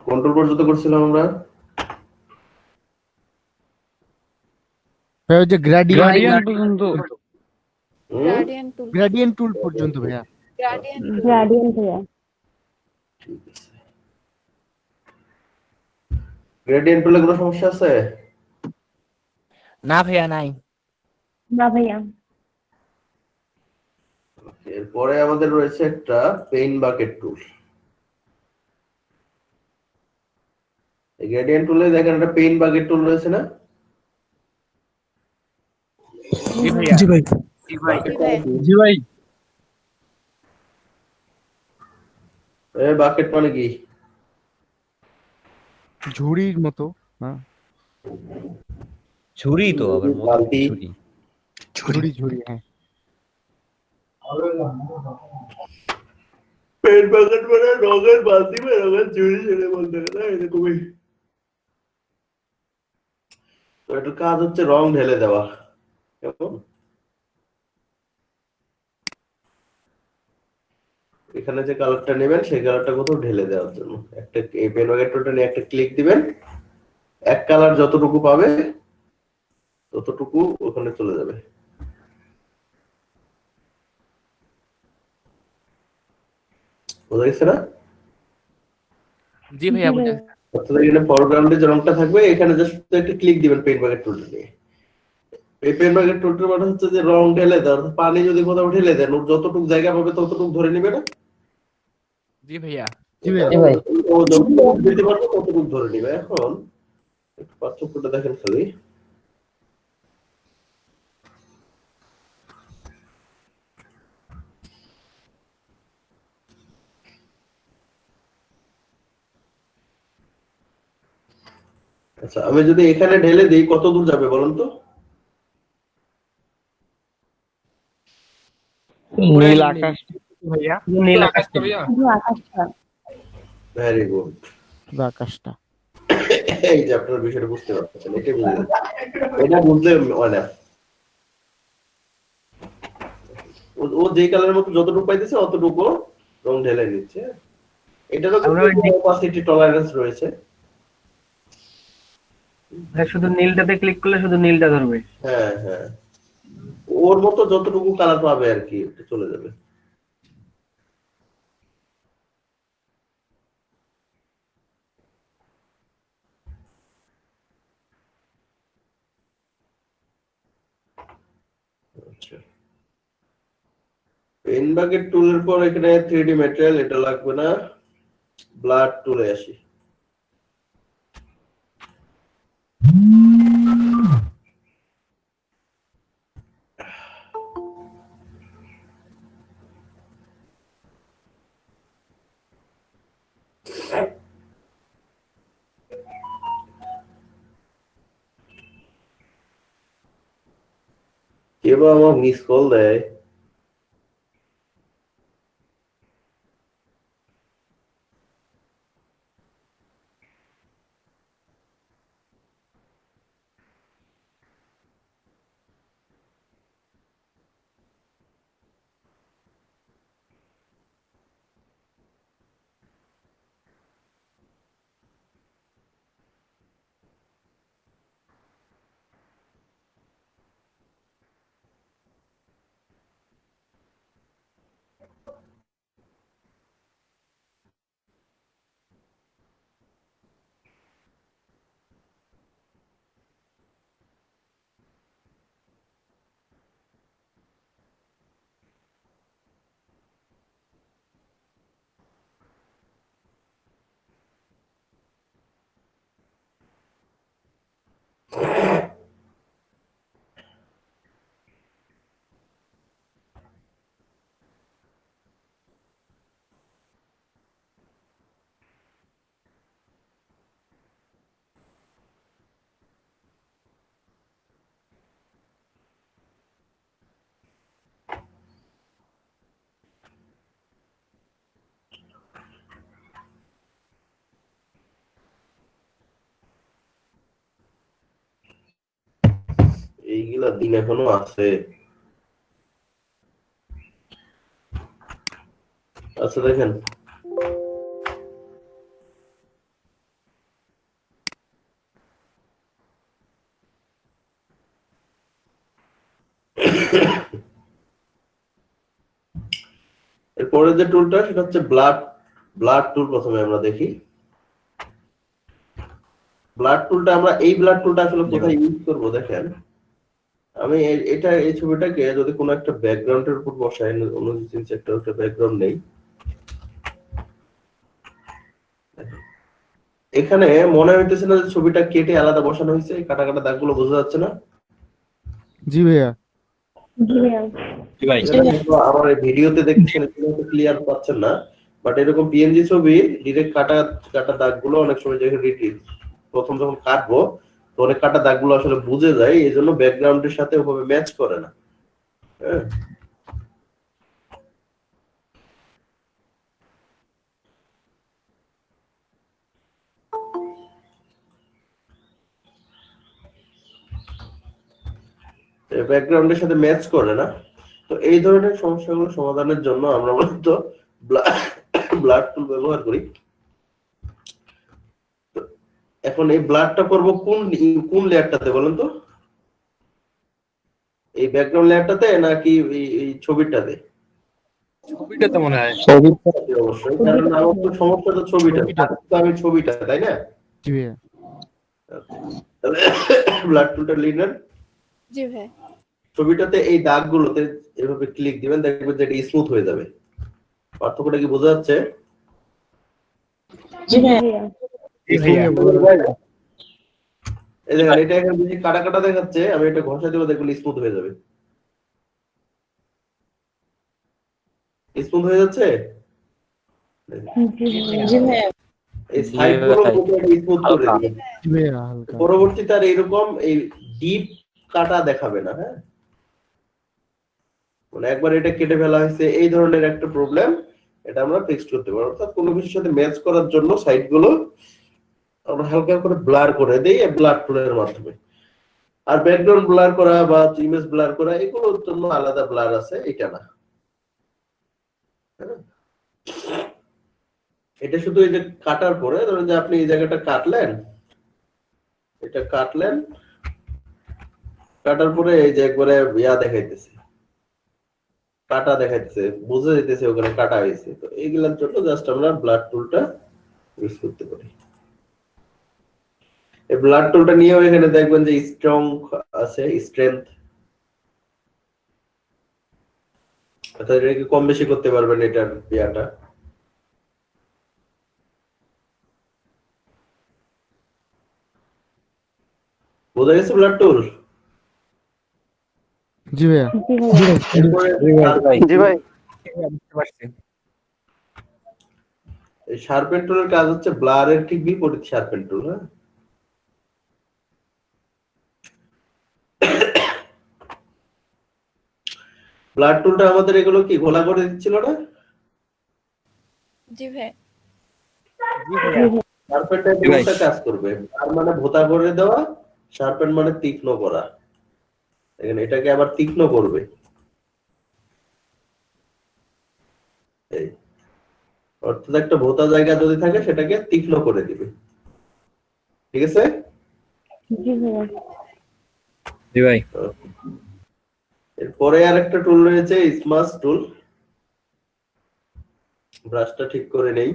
Control পর্যন্ত করছিলাম আমরা। ভাই ওই যে গ্রেডিয়েন্ট পর্যন্ত। গ্রেডিয়েন্ট টুল পর্যন্ত ভাইয়া। গ্রেডিয়েন্ট ভাইয়া। গ্রেডিয়েন্ট টুলে কোনো সমস্যা আছে? না ভাইয়া নাই। না ভাইয়া। এরপরে আমাদের রয়েছে একটা পেইন বাকেট টুল। এই গ্রেডিয়েন্ট টুলে দেখেন একটা পেইন বাকেট টুল রয়েছে না? জি ভাইয়া। জি ভাই। জি ভাই। বাকেট মানে কি? ঝুড়ির মতো না? ছুরি তো আবার বালতি। ঝুড়ি ঝুড়ি হ্যাঁ। পেইন বাকেট মানে রঙের বালতি বা রঙের ঝুড়ি ঝুড়ি বলতে না এরকমই। তো এটার কাজ হচ্ছে রং ঢেলে দেওয়া। কেমন? এখানে যে কালারটা নেবেন সেই কালারটা কোথাও ঢেলে দেওয়ার জন্য একটা এই পেন বাকেট টুলটা নিয়ে একটা ক্লিক দিবেন, এক কালার যতটুকু পাবে ততটুকু ওখানে চলে যাবে। বোঝা গেছে না? জি ভাইয়া বুঝা অর্থাৎ এখানে ফরগ্রাউন্ডে যে রংটা থাকবে এখানে জাস্ট একটা ক্লিক দিবেন পেন বাকেট টুলটা নিয়ে। এই পেন বাকেট টুলটার মানে হচ্ছে যে রং ঢেলে দেওয়া, পানি যদি কোথাও ঢেলে দেন ওর যতটুকু জায়গা পাবে ততটুকু ধরে নিবে না? জি ভাইয়া। জি ভাইয়া। ও যতটুকু দিতে পারবে ততটুকু ধরে নিবে। এখন একটু পার্থক্যটা দেখেন খালি। আচ্ছা আমি যদি এখানে ঢেলে দিই কত দূর যাবে বলুন তো? নীল আকাশ ভাইয়া। নীল আকাশ ভাইয়া। শুধু আকাশটা। Very good. আকাশটা। এই যে আপনার বিষয়টা বুঝতে পারছেন, এটা বুঝলেন, এটা বুঝলে মানে ও যে কালারের মতো যতটুকু পাইতেছে অতটুকু রং ঢেলে নিচ্ছে। এটারও অপাসিটি টলারেন্স রয়েছে। শুধু নীলটাতে ক্লিক করলে শুধু নীলটা ধরবে। হ্যাঁ হ্যাঁ, ওর মতো যতটুকু কালার পাবে আর কি চলে যাবে। আচ্ছা, পেন বাকেট টুলের পর এখানে 3D ম্যাটেরিয়াল এটা লাগবে না, ব্লাড টুলে আসি। কে বা আমার মিস কল দেয়? এইগুলা দিন এখনো আছে। আচ্ছা দেখেন, এরপরে যে টুলটা সেটা হচ্ছে ব্লাড টুল। প্রথমে আমরা দেখি ব্লাড টুলটা। আমরা এই ব্লাড টুলটা আসলে কোথায় ইউজ করব দেখেন। আমি এই ছবিটাকে যদি কোনো একটা ব্যাকগ্রাউন্ডের উপর বসাই, অন্য কিছু একটা ব্যাকগ্রাউন্ড নেই, এখানে মনে হইতেছে না যে ছবিটা কেটে আলাদা বসানো হয়েছে? কাটা কাটা দাগগুলো বোঝা যাচ্ছে না? জি ভাইয়া। জি ভাইয়া। জি ভাই। এটা হয়তো আমার এই ভিডিওতে দেখছেন ক্লিয়ার পাচ্ছেন না, বাট এরকম পিএনজি ছবি ডিরেক্ট কাটা কাটা দাগগুলো অনেক সময় প্রথম যখন কাটবো তো অনেক কাটা দাগগুলো আসলে বুঝে যায়, এই জন্য ব্যাকগ্রাউন্ডের সাথে ওভাবে ম্যাচ করে না। হ্যাঁ, ব্যাকগ্রাউন্ডের সাথে ম্যাচ করে না। তো এই ধরনের সমস্যাগুলো সমাধানের জন্য আমরা মূলত ব্লাড টুল ব্যবহার করি। এখন এই ব্লাডটা করব কোন লেয়ারটাতে বলেন তো? এই ব্যাকগ্রাউন্ড লেয়ারটাতে নাকি এই ছবিটাতে? ছবিটাতে মনে হয়। অবশ্যই, কারণ আমার তো সমস্যা তো ছবিটা, আমি ছবিটা, তাই না? জি ভাইয়া। তাহলে ব্লাড টুলটা লিনার জি ভাই। ছবিটাতে এই দাগগুলোতে এভাবে ক্লিক দিবেন, দেখবেন যে এটা স্মুথ হয়ে যাবে। পার্থক্যটা কি বোঝা যাচ্ছে? জি ভাইয়া। এই দেখেন, এটা এখন যদি কাটা কাটা দেখাচ্ছে, আমি এটা ঘষা দেবো, দেখবেন স্মুথ হয়ে যাবে। স্মুথ হয়ে যাচ্ছে। জি ভাইয়া। এই সাইডগুলো স্মুথ করে দিবেন। জি ভাইয়া হালকা। পরবর্তীতে আর এরকম এই ডিপ কাটা দেখাবে না। হ্যাঁ, মানে একবার এটা কেটে ফেলা হয়েছে, এই ধরনের একটা প্রবলেম, এটা আমরা ফিক্স করতে পারবো। অর্থাৎ কোনো কিছুর সাথে ম্যাচ করার জন্য সাইডগুলো আমরা হালকা করে ব্লার করে দেই এই ব্লাড টুলের মাধ্যমে। আর ব্যাকগ্রাউন্ড ব্লার করা বা ইমেজ ব্লার করা এগুলোর জন্য আলাদা ব্লার আছে, এটা না। এটা শুধু এই যে কাটার পরে ধরুন যে আপনি এই জায়গাটা কাটলেন, এটা কাটলেন, কাটার পরে এই যে একবারে ইয়া দেখাইতেছে, কাটা দেখাইতেছে, বুঝে যেতেছে ওখানে কাটা হয়েছে। তো এইগুলোর জন্য জাস্ট আমরা ব্লাড টুলটা ইউজ করতে পারি। এই ব্লাড টুলটা নিয়েও এখানে দেখবেন যে স্ট্রং আছে, স্ট্রেংথ, অর্থাৎ এটাকে কম বেশি করতে পারবেন এটার ইয়াটা। বোঝা গেছে ব্লাড টুল? জি ভাইয়া। জি ভাই। বুঝতে পারছি। এই শার্পেন টুলের কাজ হচ্ছে ব্লারের ঠিক বিপরীত শার্পেন টুল। হ্যাঁ, ব্লাড টুলটা আমাদের এগুলো কি ঘোলা করে দিচ্ছিল না? জি ভাই। শার্পেনটা দুটো কাজ করবে। তার মানে ভোঁতা করে দেওয়া, শার্পেন মানে তীক্ষ্ণ করা। দেখেন এটাকে আবার তীক্ষ্ণ করবে। এই অর্থাৎ একটা ভোঁতা জায়গা যদি থাকে সেটাকে তীক্ষ্ণ করে দিবে। ঠিক আছে? জি ভাইয়া। জি ভাই। এরপরে আরেকটা টুল রয়েছে স্মাশ টুল। ব্রাশটা ঠিক করে নেই,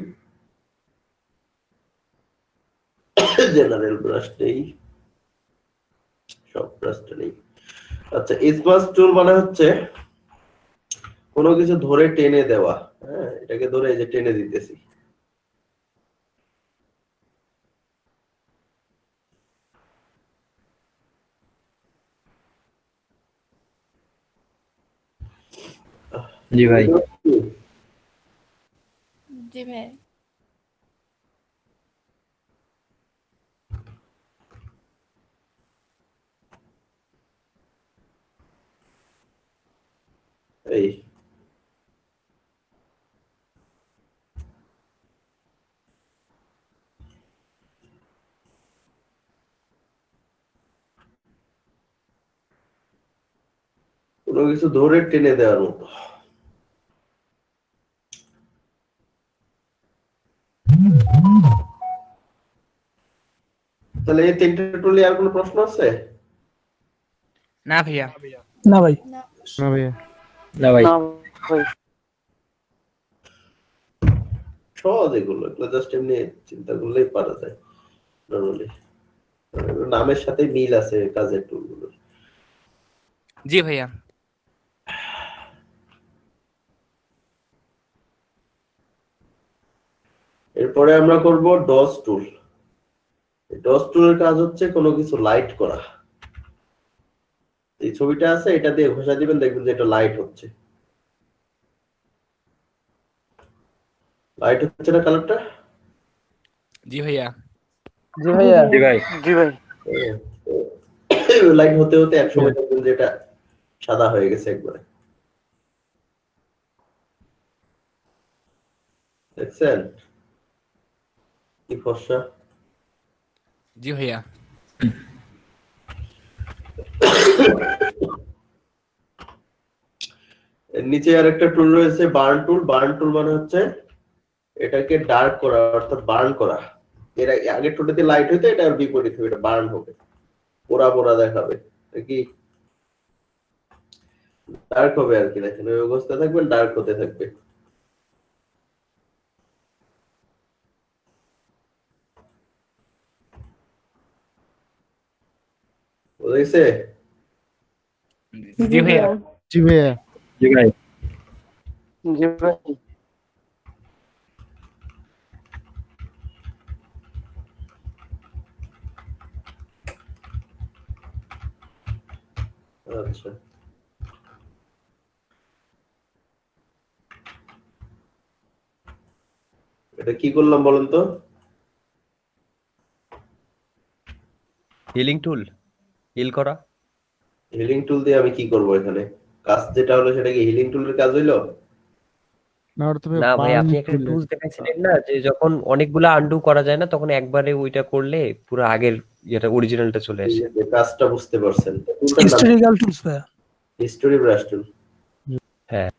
জেনারেল ব্রাশ নেই, সব ব্রাশটা নেই। আচ্ছা, স্মাশ টুল মানে হচ্ছে কোনো কিছু ধরে টেনে দেওয়া। হ্যাঁ, এটাকে ধরে এই যে টেনে দিতেছি। জি ভাই। জি ভাই। এই কোনো কিছু ধরে টেনে দেওয়ার মতো। তাহলে এই তিনটে টুলে আর কোনো প্রশ্ন আছে? না ভাইয়া। না ভাই। না ভাইয়া। না ভাই। সহজ এগুলো জাস্ট এমনি চিন্তা করলেই পারা যায় নরমালি। নামের সাথে মিল আছে কাজের টুলগুলো। জি ভাইয়া। এরপরে আমরা করব ডস টুল। ডস টুলের কাজ হচ্ছে কোনো কিছু লাইট করা। এই ছবিটা আছে, এটা দিয়ে ঘষা দিবেন, দেখবেন যে এটা লাইট হচ্ছে। লাইট হচ্ছে না কালারটা? জি ভাইয়া। জি ভাইয়া। জি ভাই। জি ভাই। লাইট হতে হতে একসময় দেখবেন যে এটা সাদা হয়ে গেছে একবারে। দেখছেন কি ফর্সা? জি ভাইয়া। এর নিচে আর একটা টুল রয়েছে বার্ন টুল। বার্ন টুল মানে হচ্ছে এটাকে ডার্ক করা অর্থাৎ বার্ন করা। এর আগের টুলটাতে লাইট হইতো, এটা আর বিপরীত হবে, এটা বার্ন হবে, পোড়া পোড়া দেখাবে, কি ডার্ক হবে আর কি। দেখেন ওই অবস্থা থাকবেন, ডার্ক হতে থাকবে। বুঝেছে? জি ভাইয়া। জি ভাইয়া। জি ভাই। জি ভাই। আচ্ছা, এটা কি করলাম বলেন তো? হিলিং টুল, হিল করা। হিলিং টুল দিয়ে আমি কি করব এখানে? কাজ যেটা হলো সেটা কি হিলিং টুলের কাজ হইলো? না ওটা তো না ভাই, বার্ন আপনি একটা টুল। টুলস দেখাইছিলেন না, যে যখন অনেকগুলা আনডু করা যায় না, তখন একবারে ওইটা করলে পুরো আগের যেটা অরিজিনালটা চলে আসে। যে কাজটা বুঝতে পারছেন। টুলটার নাম হিস্টোরিক্যাল টুলস ভাইয়া। হিস্টোরি ব্রাশ টুল। হ্যাঁ।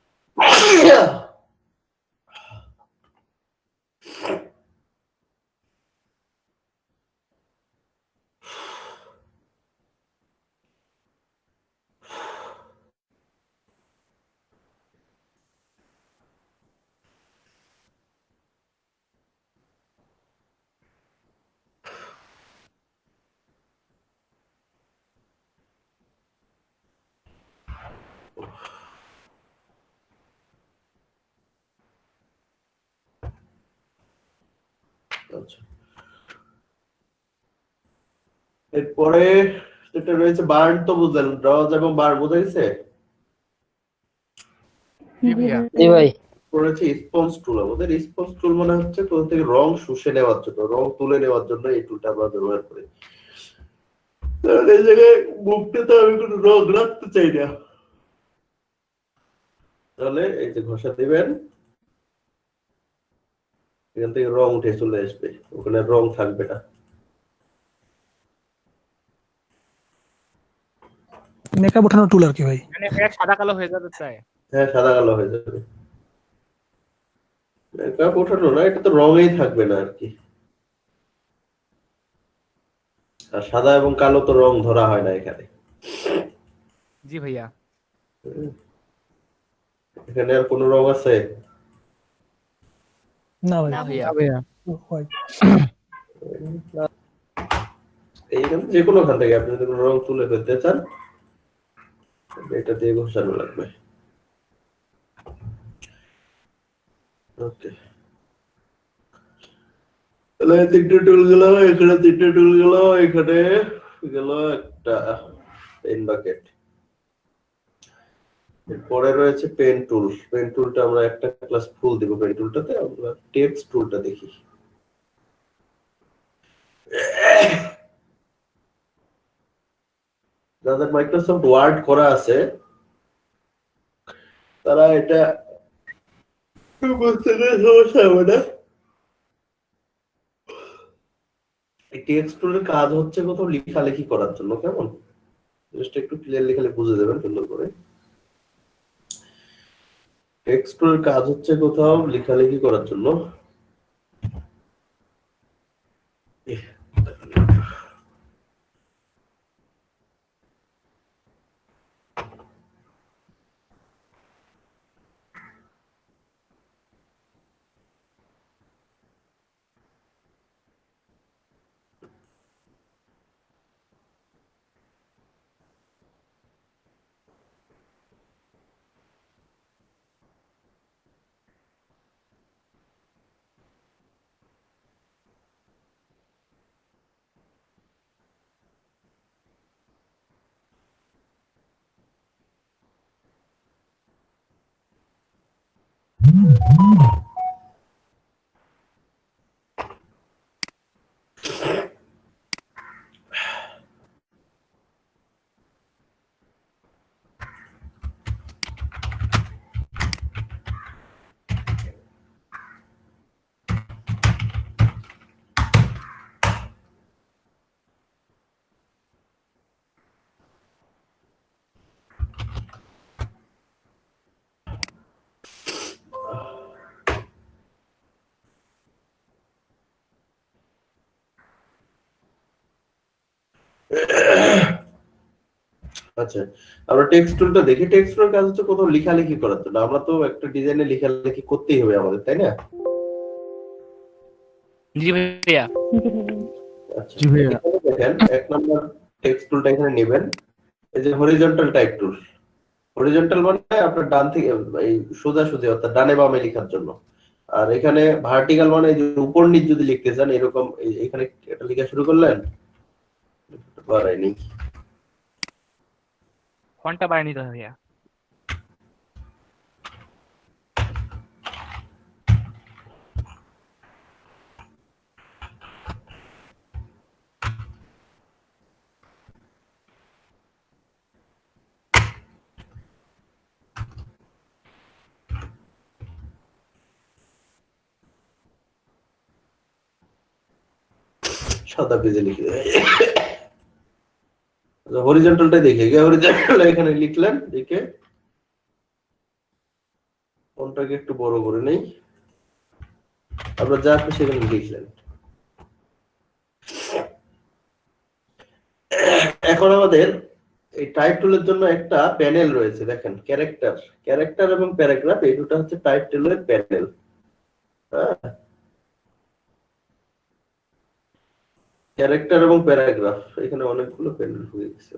আচ্ছা, এরপরে যেটা রয়েছে বার্ন তো বুঝলেন, ড্রজ এবং বার্ন বোঝা গেছে? জি ভাইয়া। জি ভাই। রয়েছে স্পঞ্জ টুল। আমাদের স্পঞ্জ টুল মানে হচ্ছে কোথা থেকে রং শুষে নেওয়ার জন্য, রং তুলে নেওয়ার জন্য এই টুলটা আমরা ব্যবহার করি। কারণ এই জায়গায় মুখটা তো আমি কোনো রং রাখতে চাই না। তাহলে এই যে ঘষা দিবেন, এখান থেকে রং উঠে চলে আসবে, ওখানে রং থাকবে না। মেকআপ ওঠানোর টুল আর কি ভাই। মানে ভাইয়া সাদা কালো হয়ে যাবে প্রায়। হ্যাঁ, সাদা কালো হয়ে যাবে। মেকআপ ওঠানো না, এটা তো রঙেই থাকবে না আর কি। আর সাদা এবং কালো তো রং ধরা হয় না এখানে। জি ভাইয়া। এখানে আর কোনো রং আছে? না ভাই। না ভাইয়া। না ভাইয়া। হোয়াইট। এইখানে যে কোনো খান থেকে আপনি যদি কোনো রং তুলে ফেলতে চান, এটা দিয়ে ঘষানো লাগবে। ওকে, তাহলে তিনটে টুল গেল, এখানে তিনটে টুল গেল, এখানে গেল একটা পেন বাকেট। এরপরে রয়েছে পেন টুল। পেন টুলটা আমরা একটা ক্লাস ফুল দিব। পেন টুলটাতে আমরা টেক্সট টুলটা দেখি। যাদের মাইক্রোসফট ওয়ার্ড করা আছে তারা এটা বুঝতে গেলে সমস্যা হবে না। এই টেক্সট টুলের কাজ হচ্ছে কোথাও লেখালেখি করার জন্য, কেমন জিনিসটা একটু ক্লিয়ারলি খালি বুঝে দেবেন সুন্দর করে। টেক্সট টুলের কাজ হচ্ছে কোথাও লেখালেখি করার জন্য। আচ্ছা, আমরা টেক্সট টুলটা দেখি। টেক্সট টুলের কাজ হচ্ছে কোথাও লেখালেখি করার জন্য। আমরা তো একটা ডিজাইনে লেখালেখি করতেই হবে আমাদের, তাই না? जी भैया জি ভাইয়া। আচ্ছা, জি ভাইয়া। এখানে দেখেন 1 নম্বর টেক্সট টুলটা এখানে নেবেন। এই যে হরিজন্টাল টাইপ টুল। হরিজন্টাল মানে আপনার ডান থেকে এই সোজা সোজা অর্থাৎ ডানে বামে লেখার জন্য। আর এখানে ভার্টিক্যাল মানে এই যে উপর নিচ যদি লিখতে চান এরকম এখানে এটা লেখা শুরু করলেন, বাড়ায়নি। ফন্টটা বাড়িয়ে নিতে হবে भैया সাদা পেজে লিখে হরিজন্টালটাই দেখে হরিজন্টাল এখানে লিখলেন, লিখে ফন্টটাকে একটু বড় করে নেই। আপনার যা খুশি সেখানে লিখলেন। এখন আমাদের এই টাইপ টুলের জন্য একটা প্যানেল রয়েছে, দেখেন ক্যারেক্টার এবং প্যারাগ্রাফ, এই দুটো হচ্ছে টাইপ টুলের প্যানেল। ক্যারেক্টার এবং প্যারাগ্রাফ, এখানে অনেকগুলো প্যানেল হয়ে গেছে।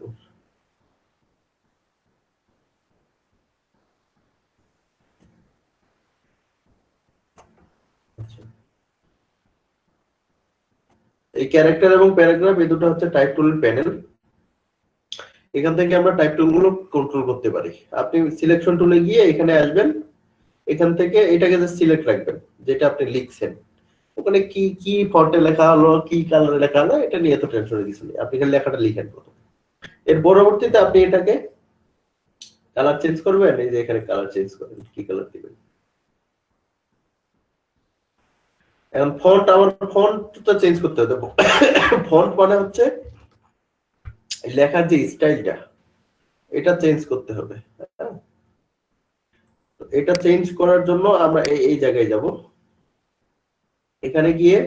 এই ক্যারেক্টার এবং প্যারাগ্রাফ এই দুটো হচ্ছে টাইপ টুলের প্যানেল। এখান থেকে আমরা টাইপ টুলগুলো কন্ট্রোল করতে পারি। আপনি সিলেকশন টুলে গিয়ে এখানে আসবেন, এখান থেকে এটাকে যে সিলেক্ট রাখবেন যেটা আপনি লিখছেন, ওখানে কি কি ফন্টে লেখা হলো, কি কালারে লেখা হলো, এটা নিয়ে তো টেনশনের কিছু নেই। আপনি খালি লেখাটা লিখেন প্রথম। এর পরবর্তীতে আপনি এটাকে কালার চেঞ্জ করবেন। এই যে এখানে কালার চেঞ্জ করেন, কি কালার দিবেন। এখন ফন্ট, আমার ফন্টটা চেঞ্জ করতে হবে। ফন্ট মানে হচ্ছে লেখার যে স্টাইলটা, এটা চেঞ্জ করতে হবে। এটা চেঞ্জ করার জন্য আমরা এই জায়গায় যাব। এখানে গিয়ে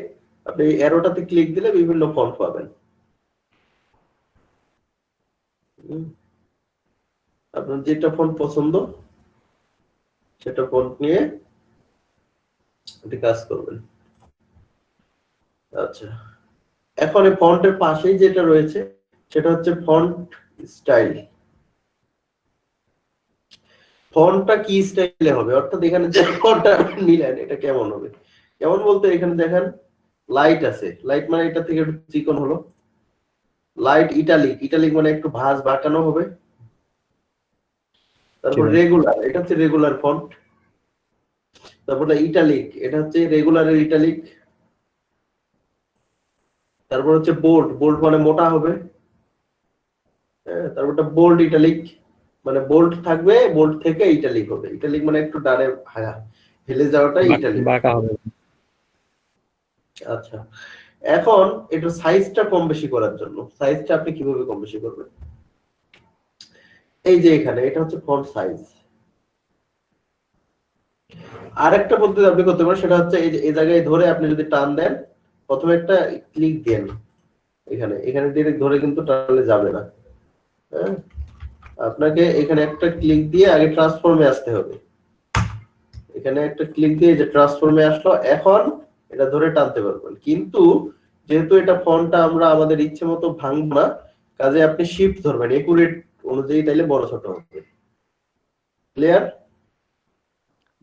আপনি অ্যারোটাতে ক্লিক দিলে বিভিন্ন ফন্ট পাবেন। আপনার যেটা ফন্ট পছন্দ সেটা ফন্ট নিয়ে আপনি কাজ করবেন। আচ্ছা, এখন এই ফন্টের পাশেই যেটা রয়েছে সেটা হচ্ছে ফন্ট স্টাইল। ফন্টটা কি স্টাইলে হবে, অর্থাৎ এখানে যে ফন্টটা নিলেন এটা কেমন হবে। কেমন বলতে এখানে দেখেন লাইট আছে, লাইট মানে এটা থেকে একটু চিকন হলো। লাইট ইটালিক মানে একটু ভাঁজ বাঁকানো হবে। তারপর রেগুলার, এটা হচ্ছে রেগুলার ফন্ট। তারপরে ইটালিক, এটা হচ্ছে রেগুলারের ইটালিক। তারপর হচ্ছে বোল্ড মানে মোটা হবে। তারপরটা বোল্ড ইটালিক মানে বোল্ড থাকবে, বোল্ড থেকে ইটালিক হবে। ইটালিক মানে একটু ডানে হেলে যাওয়াটা ইটালিক, বাঁকা হবে। আচ্ছা, এখন এটা সাইজটা কম বেশি করার জন্য সাইজটা আপনি কিভাবে কম বেশি করবেন? এই যে এখানে এটা হচ্ছে ফন্ট সাইজ। আরেকটা পদ্ধতি আপনি করতে পারেন, সেটা হচ্ছে এই যে এই জায়গায় ধরে আপনি যদি টান দেন, প্রথমে একটা ক্লিক দেন এখানে ডিরেক্ট ধরে কিন্তু টানলে যাবে না। হ্যাঁ, আপনাকে এখানে একটা ক্লিক দিয়ে আগে ট্রান্সফর্মে আসতে হবে। এখানে একটা ক্লিক দিয়ে যে ট্রান্সফর্মে আসলো, এখন এটা ধরে টানতে পারবেন। কিন্তু যেহেতু এটা ফন্টটা আমরা আমাদের ইচ্ছে মতো ভাঙবো না, কাজে আপনি শিফট ধরবেন একুরেট অনুযায়ী, তাইলে বড় ছোট হবে। ক্লিয়ার?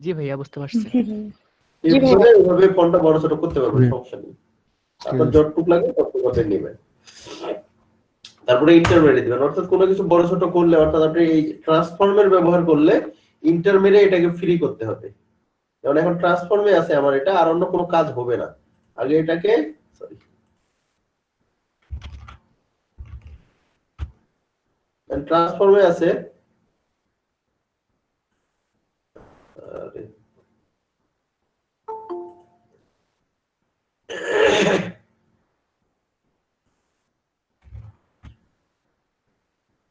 জি ভাইয়া বুঝতে পারছি। জি ভাইয়া। শিফট ধরে এইভাবে ফন্টটা বড় ছোট করতে পারবেন, সমস্যা নেই। আপনার যতটুকু লাগে ততটুকু আপনি নেবেন। তারপরে ইন্টার মেরে দিবেন, অর্থাৎ কোনো কিছু বড় ছোট করলে, অর্থাৎ আপনি এই ট্রান্সফর্মের ব্যবহার করলে ইন্টার মেরে এটাকে ফ্রি করতে হবে। যেমন এখন ট্রান্সফর্মে আছে আমার এটা, আর অন্য কোনো কাজ হবে না। আগে এটাকে সরি ট্রান্সফর্মে আছে, আরে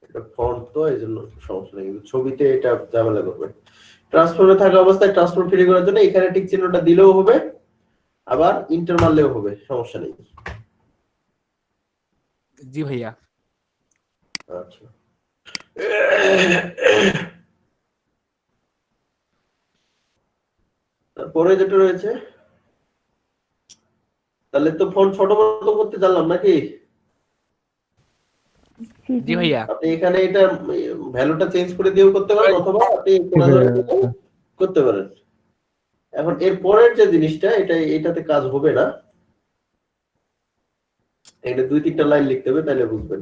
এটা ফন্ট তো এই জন্য সমস্যা নেই, কিন্তু ছবিতে এটা ঝামেলা করবে। ট্রান্সফর্মে থাকা অবস্থায় ট্রান্সফর্ম ফ্রি করার জন্য এখানে টিক চিহ্নটা দিলেও হবে, আবার ইন্টার মারলেও হবে, সমস্যা নেই। জি ভাইয়া। আচ্ছা, তারপরে যেটা রয়েছে, তাহলে তো ফন্ট ছোট বড় করতে জানলাম নাকি? জি ভাইয়া। আপনি এখানে এটা ভ্যালুটা চেঞ্জ করে দিয়েও করতে পারেন, অথবা আপনি করতে পারেন। এখন এর পরের যে জিনিসটা, এটাতে কাজ হবে না, এটা 2-3টা লাইন লিখতে হবে, তাহলে বুঝবেন।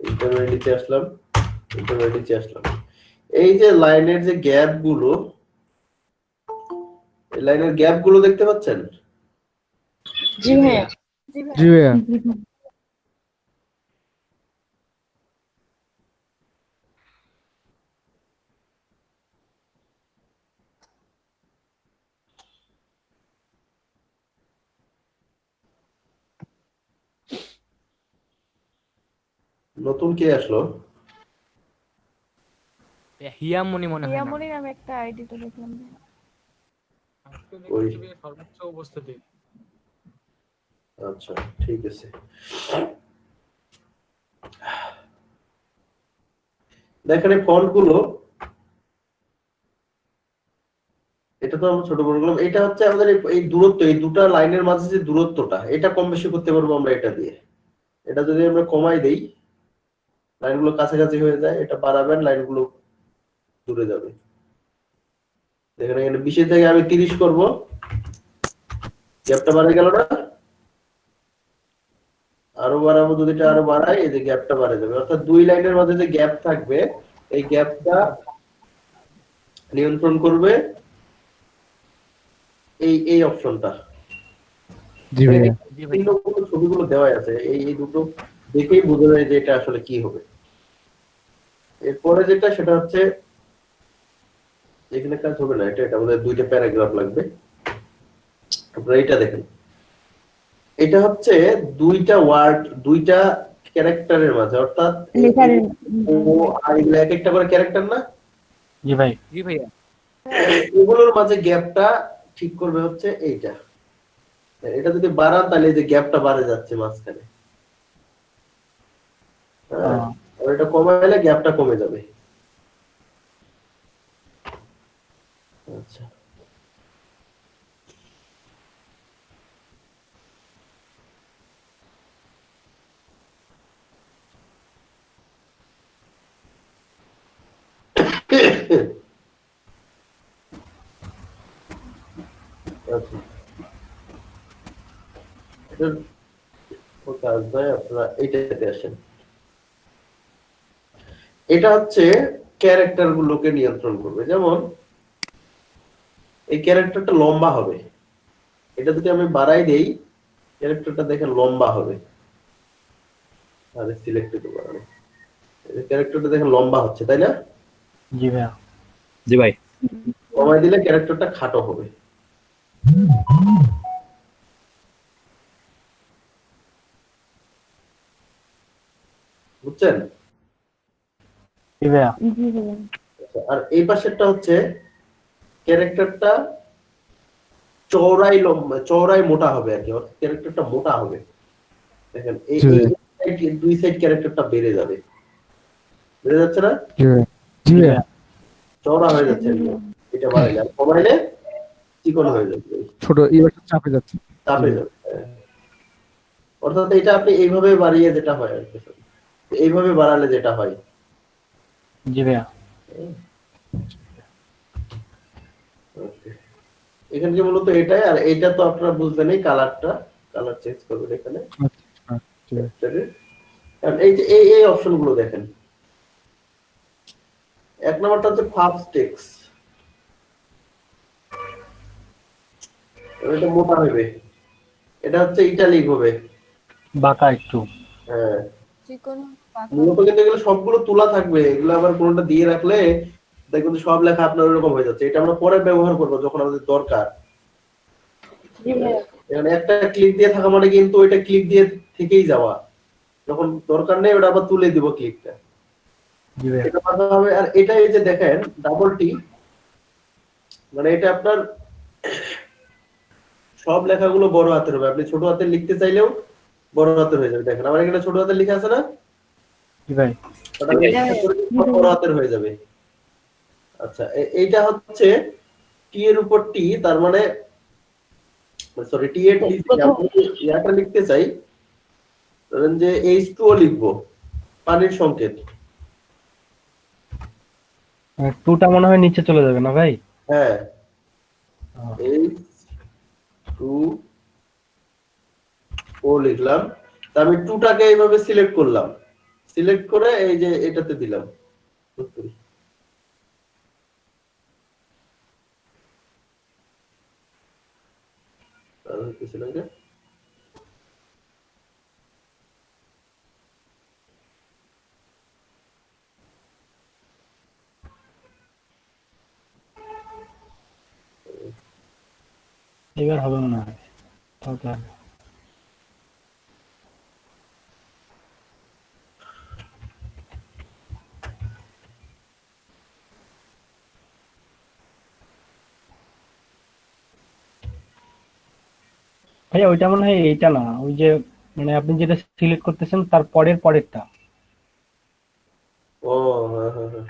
ইন্টারমিডিয়েটে আসলাম, ইন্টারমিডিয়েটে আসলাম। এই যে লাইনের যে গ্যাপ গুলো, এই লাইনের গ্যাপ গুলো দেখতে পাচ্ছেন? জি ভাইয়া। জি ভাইয়া। জি ভাইয়া। নতুন কে আসলো? হিয়ামনি মনে হয় না। রিয়ামণি নামে একটা আইডি তো দেখলাম। ওই সর্বোচ্চ উপস্থিতি। আচ্ছা, ঠিক আছে। দেখেন এই ফন্ট গুলো, এটা তো আমরা ছোট বড় করলাম। এটা হচ্ছে আমাদের এই দূরত্ব, এই দুটা লাইনের মাঝে যে দূরত্বটা, এটা কম বেশি করতে পারবো আমরা এটা দিয়ে। এটা যদি আমরা কমাই দেই, লাইনগুলো কাছাকাছি হয়ে যায়, এটা বাড়াবেন, লাইনগুলো দূরে যাবে। দেখেন এখানে 20 থেকে আমি 30 করব, গ্যাপটা বাড়ে গেল না? আরো বাড়াবো, যদি এটা আরো বাড়াই, এই যে গ্যাপটা বাড়ে যাবে। অর্থাৎ দুই লাইনের মাঝে যে গ্যাপ থাকবে, এই গ্যাপটা নিয়ন্ত্রণ করবে এই অপশনটা। জি ভাইয়া। জি ভাইয়া। ছবিগুলো দেওয়া আছে, এই দুটো দেখেই বোঝা যায় যে এটা আসলে কি হবে। এরপরে যেটা, সেটা হচ্ছে এখানে কাজ হবে না, এটা আমাদের 2টা প্যারাগ্রাফ লাগবে। আপনারা এটা দেখেন, এটা হচ্ছে 2টা ওয়ার্ড, 2টা ক্যারেক্টারের মাঝে, অর্থাৎ লেখার ও আর এগুলো এক একটা করে ক্যারেক্টার না, জি ভাই। জি ভাইয়া। এগুলোর মাঝে গ্যাপটা ঠিক করবে হচ্ছে এইটা। এটা যদি বাড়ান, তাহলে এই যে গ্যাপটা বাড়ে যাচ্ছে মাঝখানে, হ্যাঁ, আর এটা কমাইলে গ্যাপটা কমে যাবে। আচ্ছা, আচ্ছা, এটার কাজ নয়, আপনারা এইটাতে আসেন। এটা হচ্ছে ক্যারেক্টার গুলোকে নিয়ন্ত্রণ করবে। যেমন এই ক্যারেক্টারটা লম্বা হবে, এটা যদি আমি বাড়াই দেই, ক্যারেক্টারটা দেখেন লম্বা হবে। আরে সিলেক্ট করতে পারবো, এই ক্যারেক্টারটা দেখেন লম্বা হচ্ছে, তাই না? জি ভাইয়া। জি ভাই। কমাই দিলে ক্যারেক্টারটা খাটো হবে। বুঝছেন? জি ভাইয়া। জি ভাইয়া। আচ্ছা, আর এই পাশেরটা হচ্ছে ক্যারেক্টারটা চওড়াই মোটা হবে আর কি, ক্যারেক্টারটা মোটা হবে। দেখেন এই দুই সাইড ক্যারেক্টারটা বেড়ে যাবে, বেড়ে যাচ্ছে না? জি ভাইয়া। জি ভাইয়া। চওড়া হয়ে যাচ্ছে, এটা বাড়াইলে, আর কমাইলে চিকন হয়ে যাবে, ছোট এবার চাপে যাচ্ছে। চাপে যাবে। অর্থাৎ এটা আপনি এইভাবে বাড়িয়ে যেটা হয় আর কি, এইভাবে বাড়ালে যেটা হয়। জি ভাইয়া। Okay. এখানে যে মূলত এটাই, আর এইটা তো আপনারা বুঝবেন, এই কালারটা, কালার চেঞ্জ করবেন এখানে। কারণ এই যে এই অপশন গুলো দেখেন, এক নাম্বারটা হচ্ছে ফাস্ট টেক্সট। এটা মোটা হবে, এটা হচ্ছে ইটালিক হবে। বাঁকা একটু। হ্যাঁ, চিকন পাকা মূলত কিন্তু এগুলো সবগুলো তুলা থাকবে, এগুলো আবার কোনটা দিয়ে রাখলে দেখবেন যে সব লেখা আপনার ওরকম হয়ে যাচ্ছে। এটা আমরা পরে ব্যবহার করবো যখন আমাদের দরকার। জি ভাইয়া। এখানে একটা ক্লিক দিয়ে থাকা মানে কিন্তু ওইটা ক্লিক দিয়ে থেকেই যাওয়া, যখন দরকার নেই ওটা আবার তুলে দিব ক্লিকটা। জি ভাইয়া। এটা মাথা হবে। আর এটা এই যে দেখেন ডাবল টি, মানে এটা আপনার সব লেখাগুলো বড় হাতের হবে, আপনি ছোট হাতের লিখতে চাইলেও বড় হাতের হয়ে যাবে। দেখেন আমার এখানে ছোট হাতের লেখা আছে না, জি ভাই। ওটা আমি ইচ্ছা করে সব বড় হাতের হয়ে যাবে। আচ্ছা, এইটা হচ্ছে টি এর উপর টি, তার মানে সরি টি এর টি ইয়াটা লিখতে চাই, ধরেন যে H2O লিখবো, পানির সংকেত। টুটা মনে হয় নিচে চলে যাবে না ভাই? হ্যাঁ, H2O লিখলাম, তা আমি টুটাকে এইভাবে সিলেক্ট করলাম, সিলেক্ট করে এই যে এটাতে দিলাম। আর হইতেছে না যে? এবার হবে মনে হয়। তাও তাহলে। ভাইয়া ওইটা মনে হয় এইটা না, ওই যে মানে আপনি যেটা সিলেক্ট করতেছেন তার পরেরটা, ও হ্যাঁ হ্যাঁ হ্যাঁ,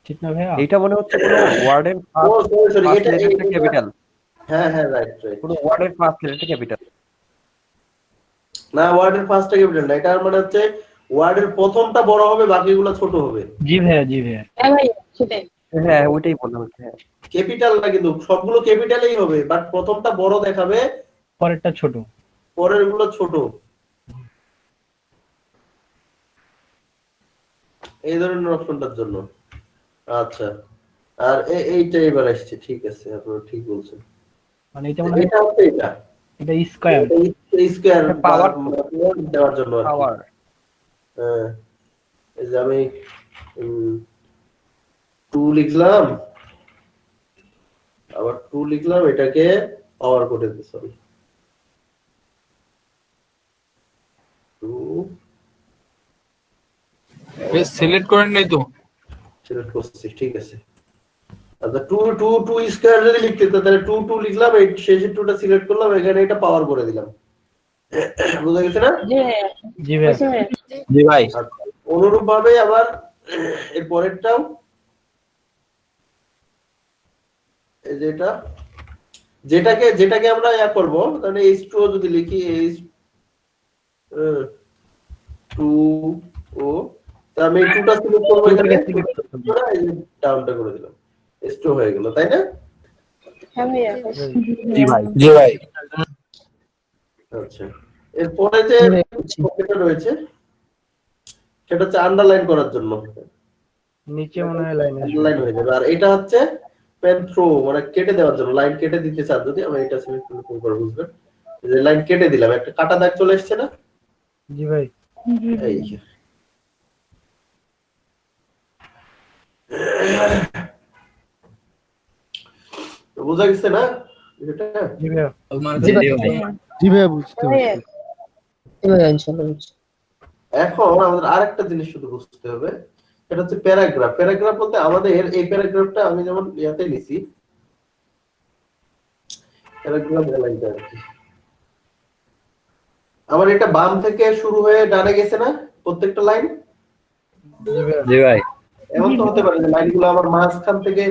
ঠিক না ভাইয়া? এইটা মনে হচ্ছে কোনো ওয়ার্ডের ও সরি সরি, এটা লেটারটা ক্যাপিটাল, হ্যাঁ হ্যাঁ রাইট রাইট। কোনো ওয়ার্ডের ফার্স্ট লেটারটা ক্যাপিটাল। না, ওয়ার্ডের ফার্স্টটা ক্যাপিটাল না, এটার মানে হচ্ছে ওয়ার্ডের প্রথমটা বড় হবে, বাকিগুলো ছোট হবে। জি ভাইয়া, জি ভাইয়া। হ্যাঁ ভাইয়া সেটাই। হ্যাঁ ওইটাই বললাম। হ্যাঁ ক্যাপিটাল না, কিন্তু সবগুলো ক্যাপিটালেই হবে, বাট প্রথমটা বড় দেখাবে, পরেরটা ছোট। পরের গুলো ছোট। এই ধরনের অপশনটার জন্য। আচ্ছা, আর এইটা এবার আসছে, ঠিক আছে, আপনারা ঠিক বলছেন। মানে এটা মনে হয় এটা হচ্ছে এটা স্কয়ার। স্কয়ার পাওয়ার দেওয়ার জন্য আর কি। পাওয়ার। হ্যাঁ, এই যে আমি 2 লিখলাম, আবার 2 লিখলাম, এটাকে পাওয়ার করে দিই, সরি 2 সিলেক্ট করেন নাই তো? সিলেক্ট করছি, ঠিক আছে। আচ্ছা 2 2 2 স্কয়ার যদি লিখতে তো তাহলে 2 2 লিখলাম, এই শেষের 2টা সিলেক্ট করলাম, এখানে এটা পাওয়ার করে দিলাম। বুঝা গেছে না? জি ভাইয়া। জি ভাইয়া। বুঝছেন ভাইয়া? জি ভাই। অনুরূপ ভাবে আবার এর পরেরটাও, এই যেটা যেটাকে আমরা ইয়া করব, তাহলে H2O যদি লিখি H2O, তা আমি 2টা সিলেক্ট করব, এখানে ডাউনটা করে দিলাম, H2O হয়ে গেল, তাই না? হ্যাঁ ভাইয়া। জি ভাই। জি ভাই। আচ্ছা, এরপরে যে পকেটটা রয়েছে সেটা হচ্ছে আন্ডারলাইন করার জন্য, নিচে মনে হয় লাইন আসবে। আন্ডারলাইন হয়ে যাবে। আর এটা হচ্ছে পেন থ্রো, মানে কেটে দেওয়ার জন্য, লাইন কেটে দিতে চান যদি, আমি এটা সিলেক্ট করলে কোন করে বুঝবেন, এই যে লাইন কেটে দিলাম, একটা কাটা দাগ চলে আসছে না? জি ভাই। এই তো বোঝা গেছে না এটা? জি ভাইয়া। জি ভাই। জি ভাইয়া, বুঝতে ভাইয়া। পারছি। জি ভাইয়া ইনশাআল্লাহ বুঝছি। এখন আমাদের আরেকটা জিনিস শুধু বুঝতে হবে, এটা হচ্ছে প্যারাগ্রাফ। প্যারাগ্রাফ বলতে আমাদের এই প্যারাগ্রাফটা আমি যেমন ইয়াতে লিখি, প্যারাগ্রাফ লাইনটা আর কি, আমার এটা বাম থেকে শুরু হয়ে ডানে গেছে না প্রত্যেকটা লাইন? জি ভাই। এমন তো হতে পারে যে লাইনগুলো আমার মাঝখান থেকে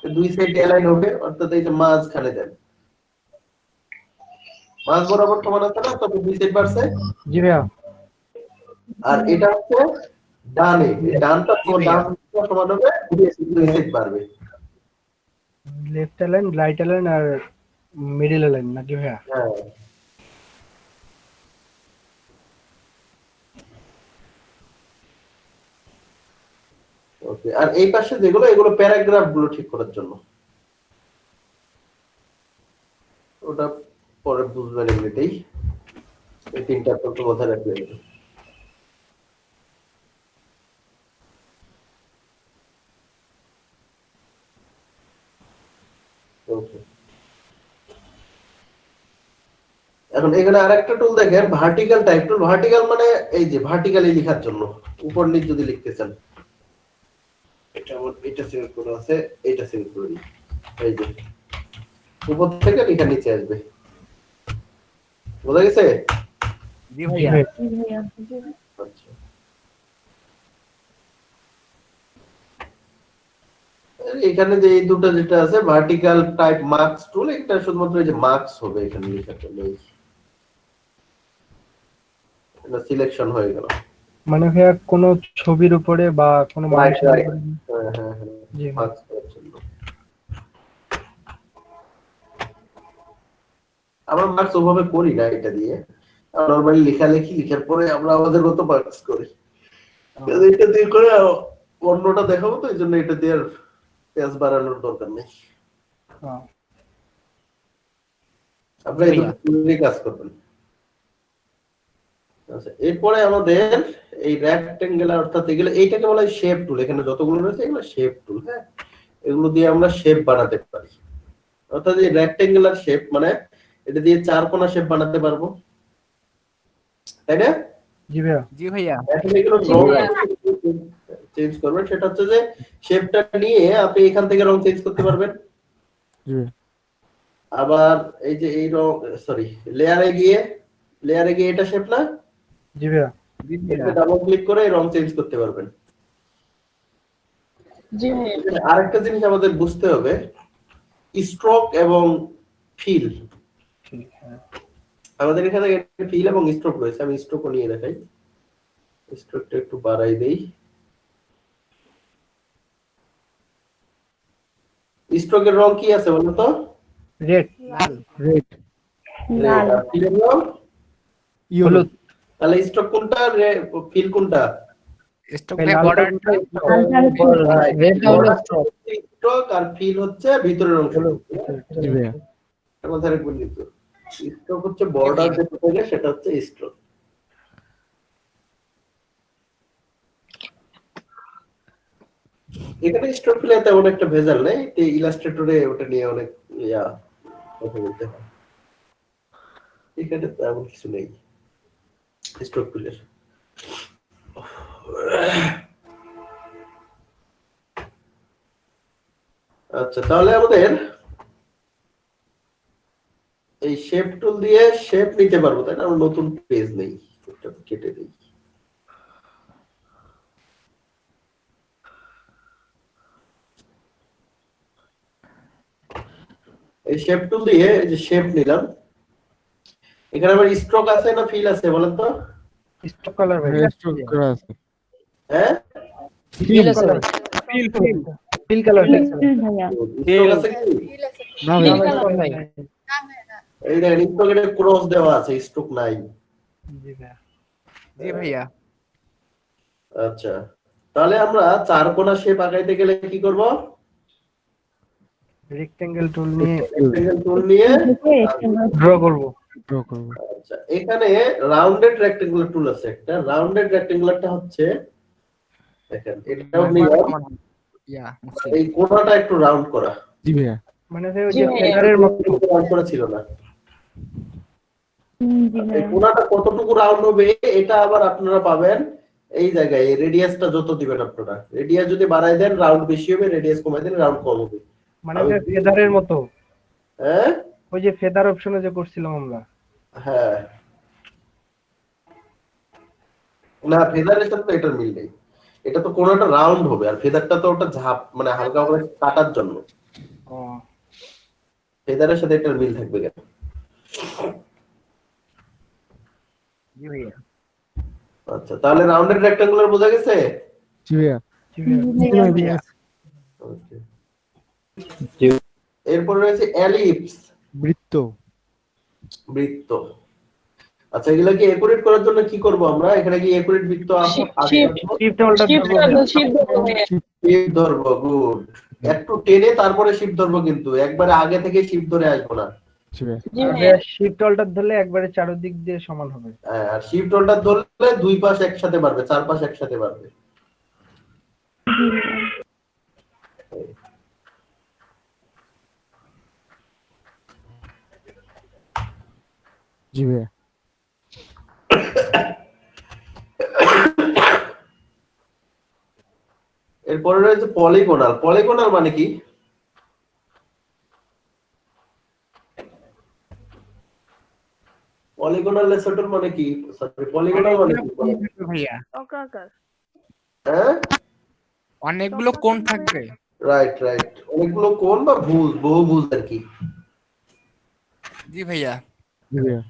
দুই সাইড অ্যালাইন হবে, অর্থাৎ এই যে মাঝখানে দেন, মাঝ বরাবর সমান আছে না, তবে দুই সাইড বাড়ছে। জি ভাইয়া। আর এটা হচ্ছে ডানে, ডানটা সমান হবে, দুই সাইড বাড়বে। লেফট লাইন, রাইট লাইন আর মিডল লাইন নাকি ভাইয়া? হ্যাঁ, ওকে। আর এই পাশে যেগুলো, এগুলো প্যারাগ্রাফ গুলো ঠিক করার জন্য, ওটা পরে বুঝবেন এমনিতেই। এই তিনটা তো মাথায় রাখবেন। Okay. এখন এখানে আরেকটা টুল দেখেন, ভার্টিক্যাল টাইপ টুল। ভার্টিক্যাল মানে এই যে ভার্টিক্যালি লেখার জন্য উপর নিচ যদি লিখতে চান, এটা সিলেক্ট করা আছে, এটা সিলেক্ট করে দিই, এই যে উপর থেকে লেখা নিচে আসবে। বোঝা গেছে? জি ভাইয়া জি ভাইয়া জি আচ্ছা, এখানে যে এই দুটো যেটা আছে ভার্টিক্যাল টাইপ মার্কস টুল, এটা শুধুমাত্র এই যে মার্কস হবে এখানে লেখার জন্য। এটা সিলেকশন হয়ে গেল। মানে ভাইয়া কোনো ছবির উপরে বা কোনো মানুষের right. উপরে। হ্যাঁ হ্যাঁ হ্যাঁ, জি মার্কস করার জন্য। আমরা মার্কস ওভাবে করি না এটা দিয়ে, নরমালি লেখালেখি লিখার পরে আমরা আমাদের মতো মার্কস করি। এটা দিয়ে করে অন্যটা দেখাবো, তো এই জন্য এটা দিয়ে পেজ বাড়ানোর দরকার নেই। হ্যাঁ। আপনি এই কাজ করবেন। আচ্ছা, এরপরে আমাদের এই রেক্টেঙ্গুলার, অর্থাৎ এগুলো এইটাকে বলা হয় শেপ টুল। এখানে যতগুলো রয়েছে এগুলো শেপ টুল। হ্যাঁ, এগুলো দিয়ে আমরা শেপ বানাতে পারি। অর্থাৎ এই রেক্টেঙ্গুলার শেপ মানে এটা দিয়ে চারকোনা শেপ বানাতে পারবো, তাই না? জি ভাইয়া জি ভাইয়া এখন এগুলো রং চেঞ্জ করবেন, সেটা হচ্ছে যে শেপটা নিয়ে আপনি এখান থেকে রং চেঞ্জ করতে পারবেন। জি আবার এই যে এই রং, সরি, লেয়ারে গিয়ে এটা শেপ না, জি ভাইয়া এখানে ডাবল ক্লিক করে রং চেঞ্জ করতে পারবেন। জি ভাইয়া আরেকটা জিনিস আমাদের বুঝতে হবে, স্ট্রোক এবং ফিল। আমাদের এখানে ফিল এবং স্ট্রোক রয়েছে, আমি স্ট্রোকও নিয়ে দেখাই। স্ট্রোকটা একটু বাড়াই দেই। স্ট্রোকের রং কি আছে বলুন তো? রেড রেড লাল ফিলের রং হলুদ তাহলে স্ট্রোক কোনটা, ফিল কোনটা? স্টক ভাই বর্ডারটা স্ট্রোক আর ফিল হচ্ছে ভিতরের অংশ। জি ভাইয়া মাথায় রাখবেন কিন্তু স্ট্রোক হচ্ছে বর্ডার যেটা থাকে, সেটা হচ্ছে স্ট্রোক। এখানে স্ট্রোক ফিলে তেমন একটা ভেজাল নেই, ইলাস্ট্রেটরে ওটা নিয়ে অনেক কথা বলতে হয়। এখানে তেমন কিছু নেই স্ট্রোক ফিলের। আচ্ছা, তাহলে আমাদের এই শেপ টুল দিয়ে শেপ নিতে পারবো, তাই না? আমরা নতুন পেজ নেই, এটা কেটে দিই। এই শেপ টুল দিয়ে এই যে শেপ নিলাম। এখানে আবার স্ট্রোক আছে না ফিল আছে বলেন তো? স্টক কালার ভাইয়া স্ট্রোক করা আছে হ্যাঁ, ফিল আছে ফিল ফিল কালার ভাইয়া স্ট্রোক আছে কি? না ফিল ভাইয়া কালার নাই এই দেখেন স্ট্রোকের ক্রস দেওয়া আছে, স্ট্রোক নাই। জি ভাইয়া জি ভাইয়া আচ্ছা, তাহলে আমরা চারকোনা শেপ আঁকাইতে গেলে কি করব? রেক্টেঙ্গেল টুল নিয়ে রেক্টেঙ্গেল টুল নিয়ে ড্র করব। ড্র করব আচ্ছা, এখানে রাউন্ডেড রেক্টেঙ্গুলার টুল আছে একটা। রাউন্ডেড রেক্টেঙ্গুলারটা হচ্ছে, দেখেন এটাও নিলাম, ইয়া এই কোণাটা একটু রাউন্ড করা। জি ভাইয়া মানে ভাই ওই জি যে ভাইয়া। ফেদারের মতো রাউন্ড করা ছিল না। জি এই ভাইয়া কোণাটা কতটুকু রাউন্ড হবে এটা আবার আপনারা পাবেন এই জায়গায়। এই রেডিয়াসটা যত দিবেন আপনারা, রেডিয়াস যদি বাড়ায় দেন রাউন্ড বেশি হবে, রেডিয়াস কমায় দেন রাউন্ড কম হবে। মানে ভাই ফেদারের মতো, হ্যাঁ ওই যে ফেদার অপশনে যে করছিলাম আমরা। হ্যাঁ, না ফেদারের সাথে তো এটার মিল নেই। এটা তো কোণাটা রাউন্ড হবে, আর ফেদারটা তো ওটা ঝাপ মানে হালকা করে কাটার জন্য। ও ফেদারের সাথে এটার মিল থাকবে কেন? জি ভাইয়া আচ্ছা, তাহলে রাউন্ডেড রেক্ট্যাঙ্গুলার বোঝা গেছে? জি ভাইয়া জি ভাইয়া জি ভাইয়া Okay. এরপর রয়েছে এলিপস, বৃত্ত বৃত্ত। আচ্ছা, এগুলা কি একুরেট করার জন্য কি করব আমরা? এখানে কি একুরেট বৃত্ত শিফট অল্টার শিফট ধরবো। গুড, একটু টেনে তারপরে শিফট ধরবো, কিন্তু একবারে আগে থেকে শিফট ধরে আসবো না। জি ভাইয়া। জি আর ভাইয়া। শিফট অল্টার ধরলে একবারে চারদিক দিয়ে সমান হবে। হ্যাঁ, আর শিফট হোল্ডার ধরলে দুই পাশ একসাথে বাড়বে, চার পাশ একসাথে বাড়বে। জি ভাইয়া। জি ভাইয়া। এরপরে রয়েছে পলিগোনাল। পলিগোনাল মানে কি? পলিগোনাল লেসোটন মানে কি? সরি, পলিগোনাল মানে কি? ভাইয়া চক্রাকার। হ্যাঁ, অনেকগুলো কোণ থাকবে। রাইট রাইট, অনেকগুলো কোণ বা ভুজ, বহুভুজ আর কি। জি ভাইয়া। জি ভাইয়া।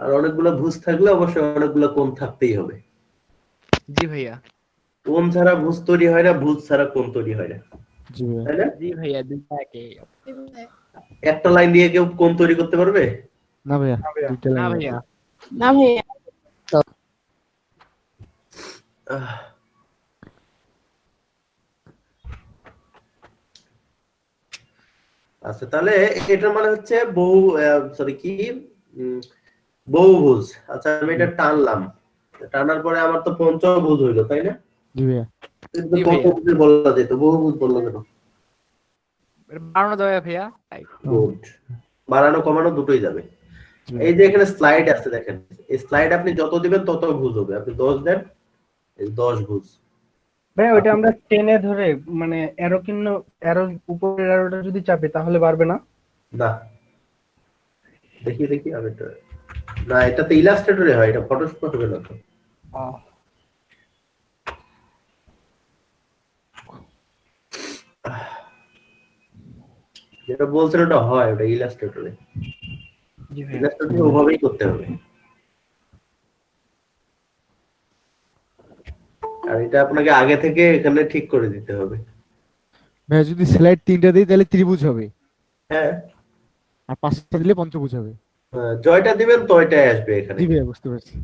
আর অনেকগুলো ভুজ থাকলে অবশ্যই অনেকগুলো কোণ থাকতেই হবে। জি ভাইয়া। কোণ ছাড়া ভুজ তৈরি হয় না, ভুজ ছাড়া কোণ তৈরি হয় না, জি ভাইয়া। তাই না? জি ভাইয়া, দুইটা একই। জি ভাইয়া। একটা লাইন দিয়ে কেউ কোণ তৈরি করতে পারবে? না ভাইয়া, দুইটা না লাইন ভাইয়া। না ভাইয়া। আহ, আচ্ছা, তাহলে এটার মানে হচ্ছে বহু, সরি কি, বহুভুজ। আচ্ছা, আমি এটা টানলাম, টানার পরে আমার তো পঞ্চভুজ হইলো, তাই না? জি ভাইয়া। কিন্তু জি ভাইয়া। পঞ্চভুজ বলা যেত, বহুভুজ বললো কেন? বাড়ানো যাবে ভাইয়া। গুড, বাড়ানো কমানো দুটোই যাবে। জি ভাইয়া। এই যে এখানে স্লাইড আছে দেখেন, এই স্লাইড আপনি যত দিবেন তত ভুজ হবে। আপনি 10 দেন, এই 10 ভুজ। ভাই ওইটা আমরা টেনে ধরে মানে অ্যারো কিন্ন অ্যারো উপরের অ্যারোটা যদি চাপি তাহলে বাড়বে না? না, দেখি দেখি আমি এটা, না এটা তো ইলাস্ট্রেটরে হয়, এটা ফটোশপে হবে না তো। যেটা বলছেন ওটা হয়, ওটা ইলাস্ট্রেটরে। জি ভাইয়া। ইলাস্ট্রেটরে ওভাবেই করতে হবে। আর এটা আপনাকে আগে থেকে এখানে ঠিক করে দিতে হবে। ভাইয়া যদি স্লাইড 3টা দিই তাহলে ত্রিভুজ হবে, হ্যাঁ, আর 5টা দিলে পঞ্চভুজ হবে। জয়টা দিবেন তয়টাই আসবে এখানে। জি ভাইয়া, বুঝতে পারছি।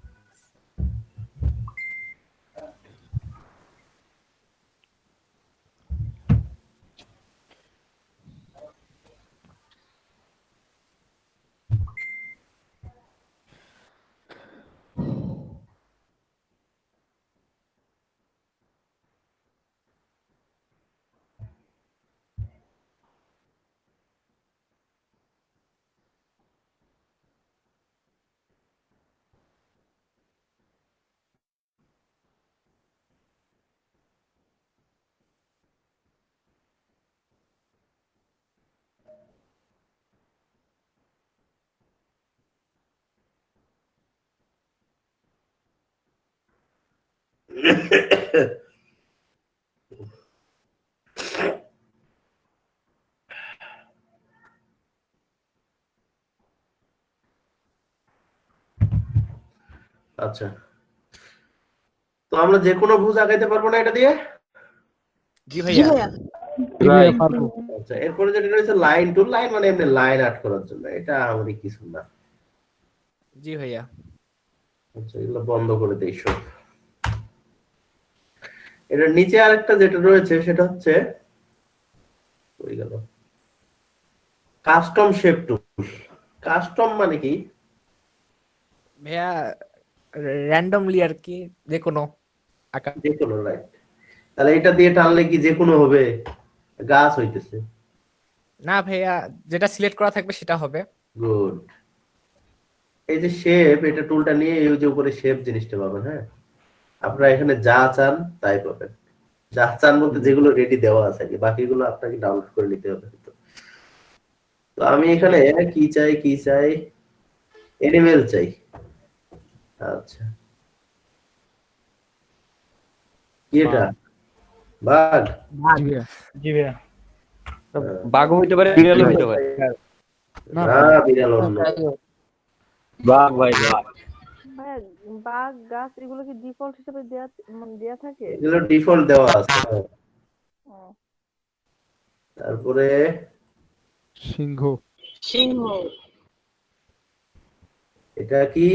আচ্ছা, তো আমরা যে কোনো ভুজ আগাইতে পারবো না এটা দিয়ে? জি জি ভাইয়া। ভাইয়া। জি ভাইয়া, পারবো। আচ্ছা, এরপরে যেটা রয়েছে লাইন টুল। লাইন মানে এমনি লাইন আর্ট করার জন্য, এটা আমাদের কিছু না। জি ভাইয়া। আচ্ছা, এগুলো বন্ধ করে দেই সব। এটার নিচে আরেকটা যেটা রয়েছে সেটা হচ্ছে ওই গেল কাস্টম শেপ টুল। কাস্টম মানে কি? ভাইয়া র্যান্ডমলি আর কি, যে কোনো আকার। যে কোনো, রাইট। তাহলে এটা দিয়ে টানলে কি যে কোনো হবে? গাছ হইতেছে। না ভাইয়া, যেটা সিলেক্ট করা থাকবে সেটা হবে। গুড। এই যে শেপ, এটা টুলটা নিয়ে এই যে উপরে শেপ জিনিসটা পাবেন। হ্যাঁ, আপনারা এখানে যা চান তাই পাবেন। যা চান বলতে যেগুলো রেডি দেওয়া আছে, বাকিগুলো আপনাকে ডাউনলোড করে নিতে হবে। তো আমি এখানে কি চাই, কি চাই, এনিমেল চাই। আচ্ছা, কি এটা? বাঘ? জি ভাইয়া। জি ভাইয়া। বাঘ হইতে পারে, বিড়াল হইতে পারে। না না, বিড়াল অন্য। বাঘ ভাই, বাঘ। ভাইয়া, বাঘ, গাছ এগুলো কি ডিফল্ট হিসেবে দেয়া থাকে? এগুলো ডিফল্ট দেওয়া আছে। ও, তারপরে সিংহ। সিংহ। এটা কি?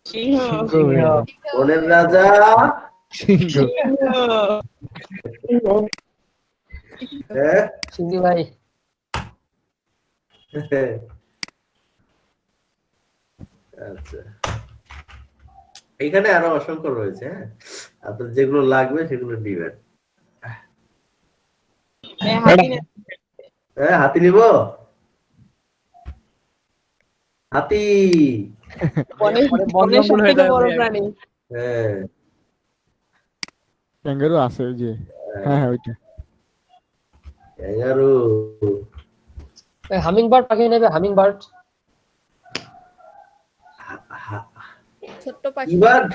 সিংহ। সিংহ ভাইয়া। বনের রাজা। সিংহ। হ্যাঁ, সিংহ ভাই। আচ্ছা, এখানে আরো অসংখ্য রয়েছে। হ্যাঁ, আপনার যেগুলো লাগবে সেগুলো নিবেন। হ্যাঁ, হাতি নিব, হাতি। হ্যাঁ, ক্যাঙ্গারু আছে ওই যে, হ্যাঁ হ্যাঁ ওইটা। ক্যাঙ্গারু। হামিং বার্ড পাখি নেবে, হামিং বার্ড। ছোট্ট পাখি ইবার্ড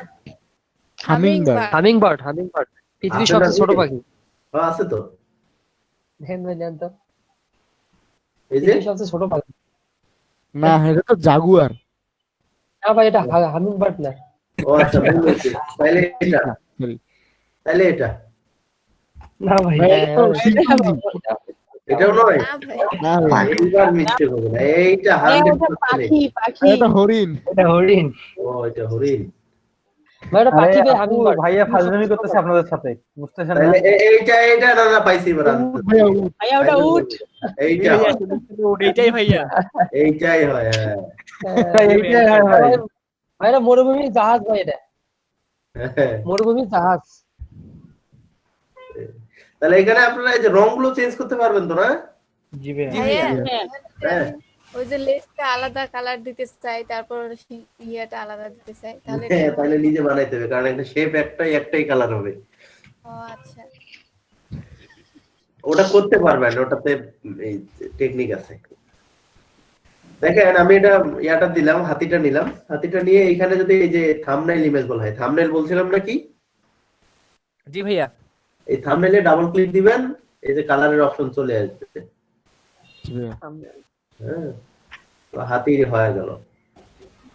hummingbird. Hummingbird, hummingbird পৃথিবীর আছে সবচেয়ে না ছোট রে? পাখি। আছে তো, দেখেন ভাই, জান তো এই যে পৃথিবীর সবচেয়ে ছোট পাখি। না এটা তো জাগুয়ার। না ভাই, এটা হামিং বার্ড না। ও আচ্ছা, ভুল হয়েছে। তাইলে এটা, Sorry. তাইলে এটা, না ভাই, ভাই, এটা তো শিম্পাঞ্জি। এটাও নয়। না ভাই না ভাই, এইবার মিথ্যে বলবো না, এইটা 100%। এটা হরিণ। এটা হরিণ। ও, এটা হরিণ। ভাই এটা পাখি ভাই, হামিং বার্ড। ভাইয়া ফাজলামি করতেছে আপনাদের সাথে, বুঝতেছেন না? তাইলে এইটা না না পাইছি এবার answer। ভাইয়া উট। ভাইয়া ওটা উট এইটা হয়, এইটাই ভাইয়া। এইটাই হয়। এইটাই হয় ভাই। ভাই এটা মরুভূমির জাহাজ ভাই, এটা হ্যাঁ। মরুভূমির জাহাজ। তাহলে এখানে আপনারা এই যে রংগুলো চেঞ্জ করতে পারবেন তো না? জি ভাই। ভাইয়া হ্যাঁ। ওই যে লেজটা আলাদা কালার দিতে চাই, তারপর ইয়েটা আলাদা দিতে চাই, তাহলে হ্যাঁ, তাহলে নিজে বানাইতে হবে, কারণ একটা শেপ একটাই কালার হবে। ও আচ্ছা ওটা করতে পারবেন, ওটাতে এই টেকনিক আছে। দেখেন, আমি এটা ইয়াটা দিলাম, হাতিটা নিলাম। হাতিটা নিয়ে এখানে যদি এই যে থাম্বনেইল ইমেজ বলা হয়, থাম্বনেইল বলছিলাম নাকি? জি ভাইয়া। এই থাম্বনেইলে ডাবল ক্লিক দিবেন, এই যে কালারের অপশন চলে আসবে। জি ভাইয়া। হ্যাঁ, তো হাতি হয়ে গেল।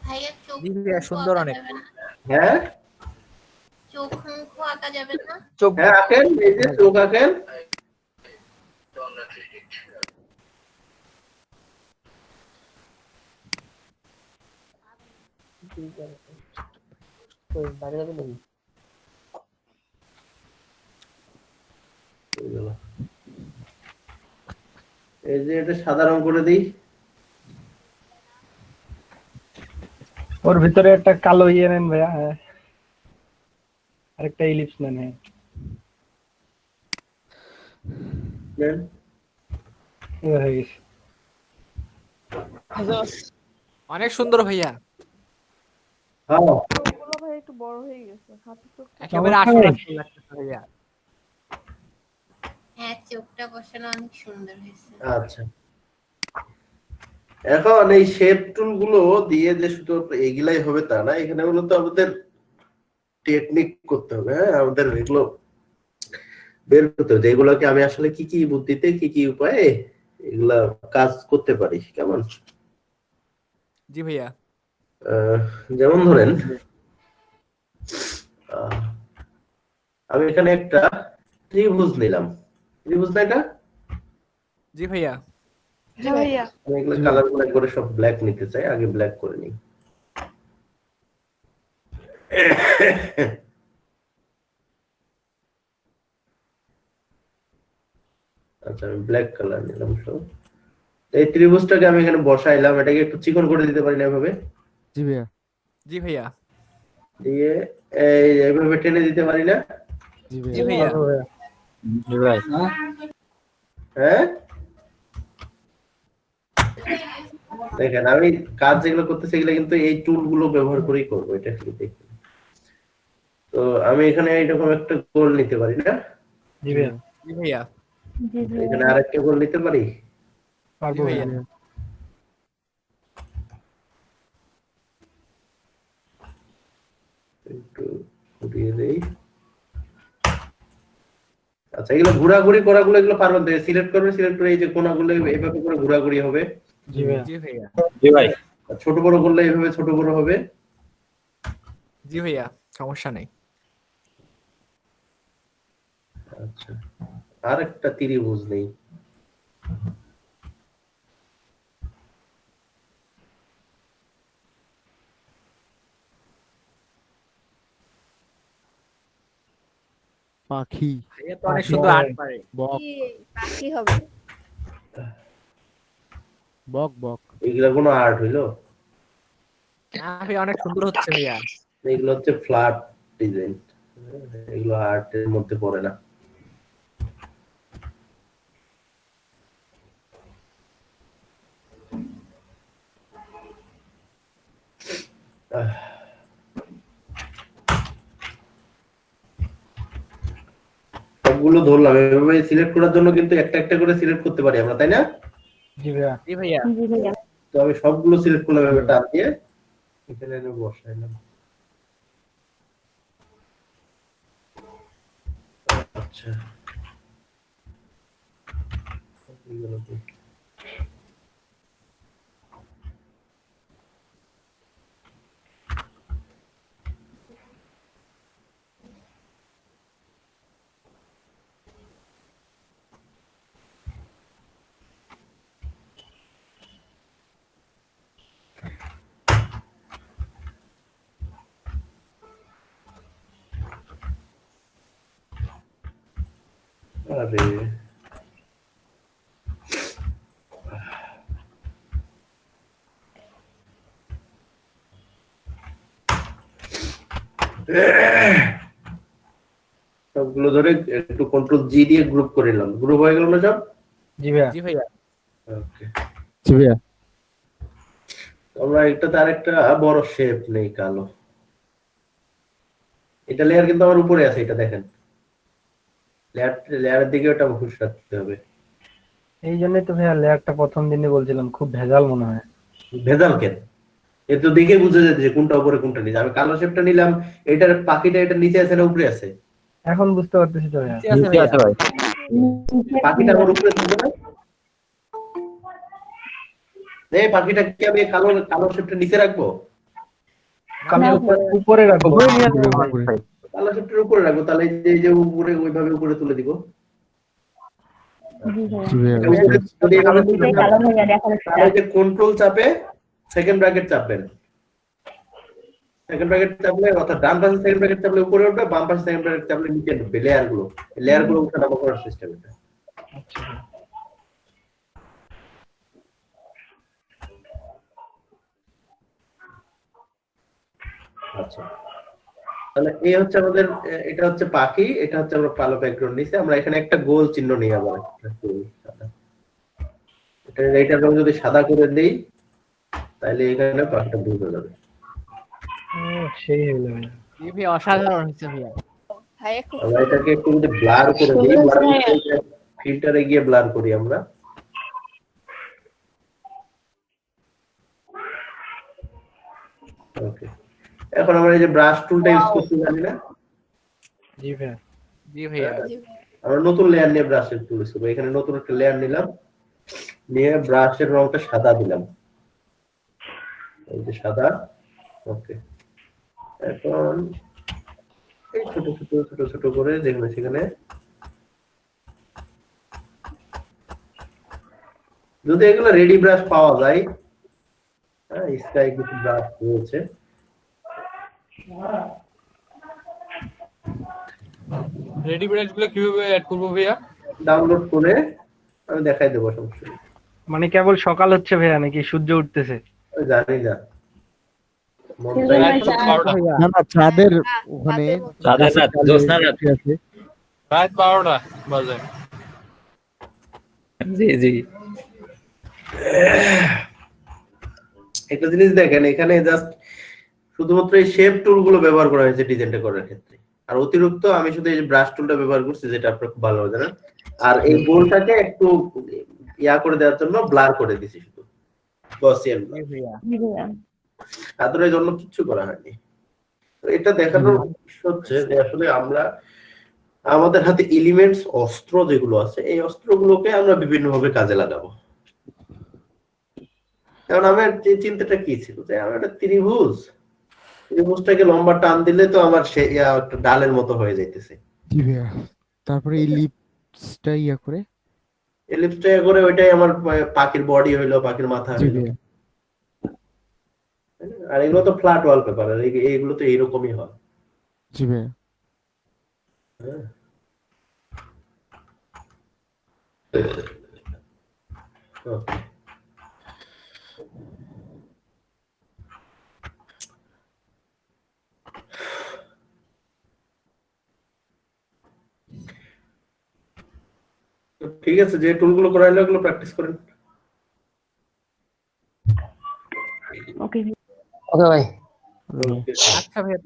ভাইয়া চোখ জি ভাইয়া, সুন্দর অনেক। হ্যাঁ চোখ মুখ আঁকা যাবে না? হ্যাঁ, আঁকেন, এই যে চোখ আঁকেন। হয়ে গেল। এই যে এটা সাদা রং করে দিই। ওর ভিতরে একটা কালো ইয়ে নেন ভাইয়া। হ্যাঁ, আরেকটা ইলিপস নেন। হ্যাঁ, দেন। এবার হয়ে গেছে। অনেক সুন্দর ভাইয়া, হ্যাঁ, ওগুলো ভাই একটু বড় হয়ে গেছে, হাতি চোখ। একেবারে আসল আসল লাগতেছে ভাইয়া। হ্যাঁ, চোখটা বসানো অনেক সুন্দর হয়েছে। আচ্ছা। এখন এই শেপ টুল গুলো দিয়ে যে শুধু এগুলাই হবে তা না, এখানে মূলত আমাদের টেকনিক করতে হবে। হ্যাঁ, আমাদের এগুলো বের করতে হবে, এগুলোকে আমি আসলে কি কি বুদ্ধিতে কি কি উপায়ে এগুলা কাজ করতে পারি। কেমন? জি ভাইয়া। যেমন ধরেন, আমি এখানে একটা ত্রিভুজ নিলাম। ত্রিভুজ না এটা? জি ভাইয়া। জি ভাইয়া আমি এগুলো কালার গুলো করে সব ব্ল্যাক নিতে চাই, আগে ব্ল্যাক করে নিই। আচ্ছা, আমি ব্ল্যাক কালার নিলাম সব। এই ত্রিভুজটাকে আমি এখানে বসাইলাম, এটাকে একটু চিকন করে দিতে পারি না এভাবে? জি ভাইয়া। জি ভাইয়া। দিয়ে এইভাবে টেনে দিতে পারি না? জি জি ভাইয়া। ভাইয়া। জি ভাই। হ্যাঁ, দেখেন আমি কাজ যেগুলো করতেছি এগুলো কিন্তু এই টুল গুলো ব্যবহার করেই করবো। এটা কি দেখুন, তো আমি এখানে এরকম একটা গোল নিতে পারি না? জি ভাইয়া। জি ভাইয়া। জি জি এখানে আরেকটা গোল নিতে পারি? পারবো জি ভাইয়া। ভাইয়া। একটু ঘুরিয়ে দেই। আচ্ছা, এগুলো ঘোরাঘুরি করাগুলো এগুলো পারবেন তো? সিলেক্ট করবেন, সিলেক্ট করে এই যে কোণাগুলো এইভাবে করে ঘোরাঘুরি হবে। জি ভাইয়া। জি ভাইয়া। জি ভাই। আর ছোট বড় করলে এইভাবে ছোট বড় হবে। জি ভাইয়া, সমস্যা নেই। আচ্ছা, আর একটা ত্রিভুজ নেই। পাখি, ভাইয়া তো অনেক সুন্দর আর্ট পারে। বক। কি পাখি হবে? বক বক। এগুলা কোনো আর্ট হইলো? না ভাইয়া অনেক সুন্দর হচ্ছে ভাইয়া। এগুলো হচ্ছে ফ্ল্যাট ডিজাইন, এগুলো আর্টের মধ্যে পড়ে না। সবগুলো ধরলাম, এভাবে সিলেক্ট করার জন্য কিন্তু একটা একটা করে সিলেক্ট করতে পারি আমরা, তাই না? জি ভাইয়া। জি ভাইয়া। জি ভাইয়া। তো আমি সবগুলো সিলেক্ট করলাম এভাবে টান দিয়ে, এখানে এনে বসাইলাম। আচ্ছা, এগুলো কি? আরে সবগুলো ধরে একটু কন্ট্রোল জি দিয়ে গ্রুপ করে নিলাম। গ্রুপ হয়ে গেল না সব? জি ভাইয়া। জি ভাইয়া। ওকে, জি ভাইয়া। আমরা এটাতে আরেকটা বড় শেপ নেই, কালো। এটা লেয়ার কিন্তু আমার উপরে আছে, এটা দেখেন। লেয়ারের দিকে ওটা খুশ রাখতে হবে। এই জন্যই তো ভাইয়া লেয়ারটা প্রথম দিনে বলছিলাম খুব ভেজাল মনে হয়। ভেজাল কেন? এ তো দেখে বুঝে যেতে যে কোনটা উপরে কোনটা নিচে। আমি কালো শেপটা নিলাম, এটার পাখিটা এটা নিচে আছে না উপরে আছে? এখন বুঝতে পারতেছি তো ভাইয়া। ঠিক আছে ভাইয়া। ভাই। পাখিটা আমার উপরে থাকবে না? এই পাখিটা কি আমি কালো কালো শেপটা নিচে রাখবো? কালো উপরে রাখবো। কালো শেপটার উপরে রাখবো, তাহলে এই যে উপরে ওইভাবে উপরে তুলে দিব। জি ভাইয়া। জি ভাইয়া। যদি এভাবে তুলে দুইটাই দেন, কালো ভাইয়া দেখা যাচ্ছে। তাহলে যে কন্ট্রোল চাপে সেকেন্ড ব্র্যাকেট চাপবেন। সেকেন্ড ব্র্যাকেট চাপলে, অর্থাৎ ডান পাশে সেকেন্ড ব্র্যাকেট চাপলে উপরে উঠবে, বাম পাশে সেকেন্ড ব্র্যাকেট চাপলে নিচে উঠবে। লেয়ার গুলো উঠানামা করার সিস্টেম এটা। আচ্ছা, তাহলে এই হচ্ছে আমাদের, এটা হচ্ছে পাখি, এটা হচ্ছে আমরা কালো ব্যাকগ্রাউন্ড নিচে। আমরা এখানে একটা গোল চিহ্ন নিয়ে আবার একটা গোল সাদা। এইটার রং যদি সাদা করে দেই, তাহলে এখানে পাখিটা বোঝা যাবে। সেই হলো ভাইয়া। জি ভাইয়া অসাধারণ হচ্ছে ভাইয়া। ভাইয়া খুব আমরা এটাকে একটু যদি ব্লার করে দিই, ফিল্টারে গিয়ে ব্লার করি আমরা। ওকে, এখন আমরা এই যে ব্রাশ টুলটা ইউজ করতে জানি না? জি ভাইয়া। জি ভাইয়া। আমরা নতুন লেয়ার নিয়ে ব্রাশের টুল ইউজ করব। এখানে নতুন একটা লেয়ার নিলাম, নিয়ে ব্রাশের রংটা সাদা দিলাম, এই যে সাদা। ওকে, এখন এই ছোট ছোট ছোট ছোট করে যেখানে সেখানে, যদি এগুলো রেডি ব্রাশ পাওয়া যায়, হ্যাঁ স্কাই কিছু ব্রাশ রয়েছে, রেডি ব্রাশ গুলো কিভাবে অ্যাড করবো ভাইয়া? ডাউনলোড করে আমি দেখাই দেবো, সমস্যা নেই। মানে কেবল সকাল হচ্ছে ভাইয়া নাকি সূর্য উঠতেছে? আমি জানি না, মন কিন্তু চাই। ভাই রাত 12টা। না না, চাঁদের ওখানে চাঁদের রাত, জ্যোৎস্নার রাত। আছে। রাত 12টা বাজে। জি জি। একটা জিনিস দেখেন, এখানে জাস্ট শুধুমাত্র এই শেপ টুল গুলো ব্যবহার করা হয়েছে ডিজাইনটা করার ক্ষেত্রে, আর অতিরিক্ত আমি শুধু এই যে ব্রাশ টুলটা ব্যবহার করছি, যেটা আপনারা খুব ভালো জানেন। আর এই গোলটাকে একটু ইয়া করে দেওয়ার জন্য ব্লার করে দিছি শুধু, গসিয়ান জি ভাইয়া। জি ভাইয়া। আদরের জন্য কিচ্ছু করা হয়নি। তো এটা দেখানোর উদ্দেশ্য হচ্ছে যে আসলে আমরা আমাদের হাতে এলিমেন্টস, অস্ত্র যেগুলো আছে, এই অস্ত্রগুলোকে আমরা বিভিন্ন ভাবে কাজে লাগাবো। কারণ আমার যে চিন্তাটা কি ছিল, যে আমার একটা ত্রিভুজটাকে লম্বা টান দিলে তো আমার সে একটা ডালের মতো হয়ে যাইতেছে। জি ভাইয়া। তারপরে এই লিপসটা ইয়া করে। এলিপসটা করে ওইটাই আমার পাখির বডি হইলো, পাখির মাথা জি হইলো। ভাইয়া। আর এগুলো তো ফ্ল্যাট ওয়ালপেপার, আর এইগুলো তো এইরকমই হয়। জি ভাইয়া। হ্যাঁ। Okay. ঠিক আছে, যে টুলগুলো করাইলে ওগুলো প্র্যাকটিস করেন। ওকে ওকে ভাই Okay. আচ্ছা ভাইয়া